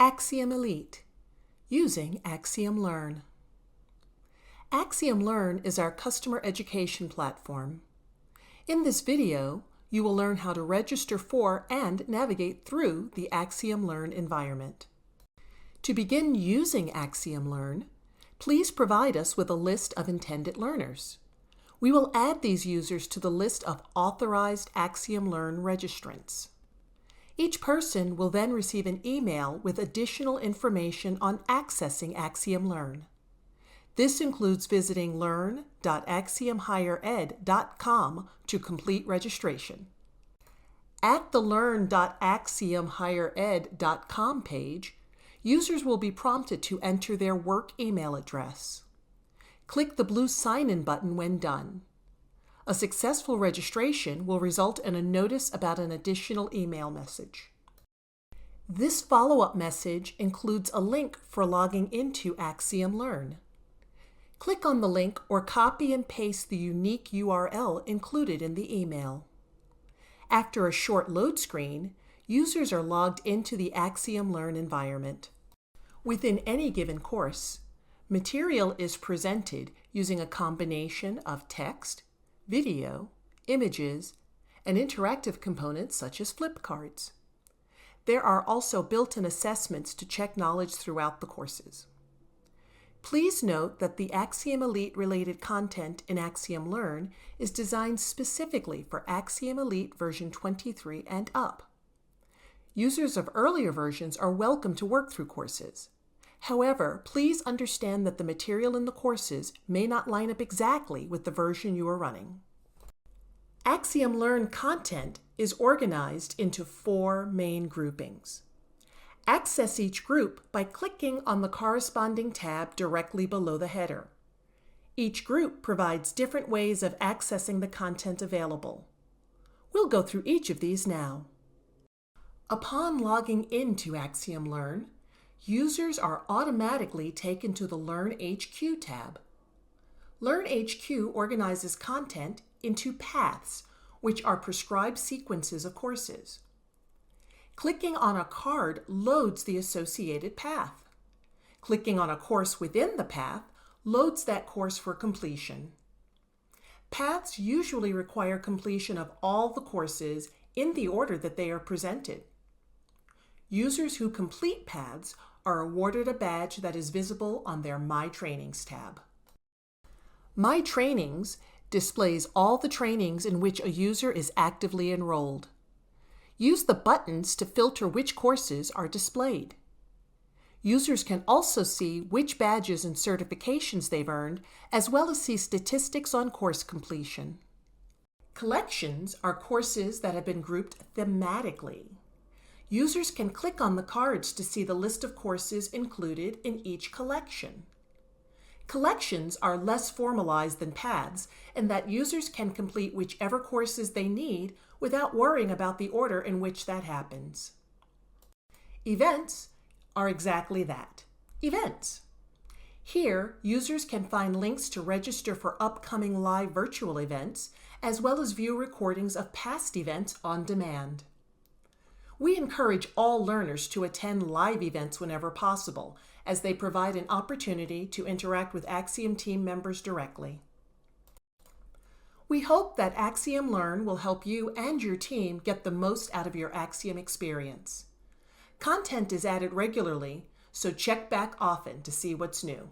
Axiom Elite, using Axiom Learn. Axiom Learn is our customer education platform. In this video, you will learn how to register for and navigate through the Axiom Learn environment. To begin using Axiom Learn, please provide us with a list of intended learners. We will add these users to the list of authorized Axiom Learn registrants. Each person will then receive an email with additional information on accessing Axiom Learn. This includes visiting learn.axiomhighered.com to complete registration. At the learn.axiomhighered.com page, users will be prompted to enter their work email address. Click the blue Sign-in button when done. A successful registration will result in a notice about an additional email message. This follow-up message includes a link for logging into Axiom Learn. Click on the link or copy and paste the unique URL included in the email. After a short load screen, users are logged into the Axiom Learn environment. Within any given course, material is presented using a combination of text, video, images, and interactive components such as flip cards. There are also built-in assessments to check knowledge throughout the courses. Please note that the Axiom Elite related content in Axiom Learn is designed specifically for Axiom Elite version 23 and up. Users of earlier versions are welcome to work through courses. However, please understand that the material in the courses may not line up exactly with the version you are running. Axiom Learn content is organized into 4 main groupings. Access each group by clicking on the corresponding tab directly below the header. Each group provides different ways of accessing the content available. We'll go through each of these now. Upon logging into Axiom Learn, users are automatically taken to the Learn HQ tab. Learn HQ organizes content into paths, which are prescribed sequences of courses. Clicking on a card loads the associated path. Clicking on a course within the path loads that course for completion. Paths usually require completion of all the courses in the order that they are presented. Users who complete paths are awarded a badge that is visible on their My Trainings tab. My Trainings displays all the trainings in which a user is actively enrolled. Use the buttons to filter which courses are displayed. Users can also see which badges and certifications they've earned, as well as see statistics on course completion. Collections are courses that have been grouped thematically. Users can click on the cards to see the list of courses included in each collection. Collections are less formalized than paths in that users can complete whichever courses they need without worrying about the order in which that happens. Events are exactly that, events. Here, users can find links to register for upcoming live virtual events, as well as view recordings of past events on demand. We encourage all learners to attend live events whenever possible, as they provide an opportunity to interact with Axiom team members directly. We hope that Axiom Learn will help you and your team get the most out of your Axiom experience. Content is added regularly, so check back often to see what's new.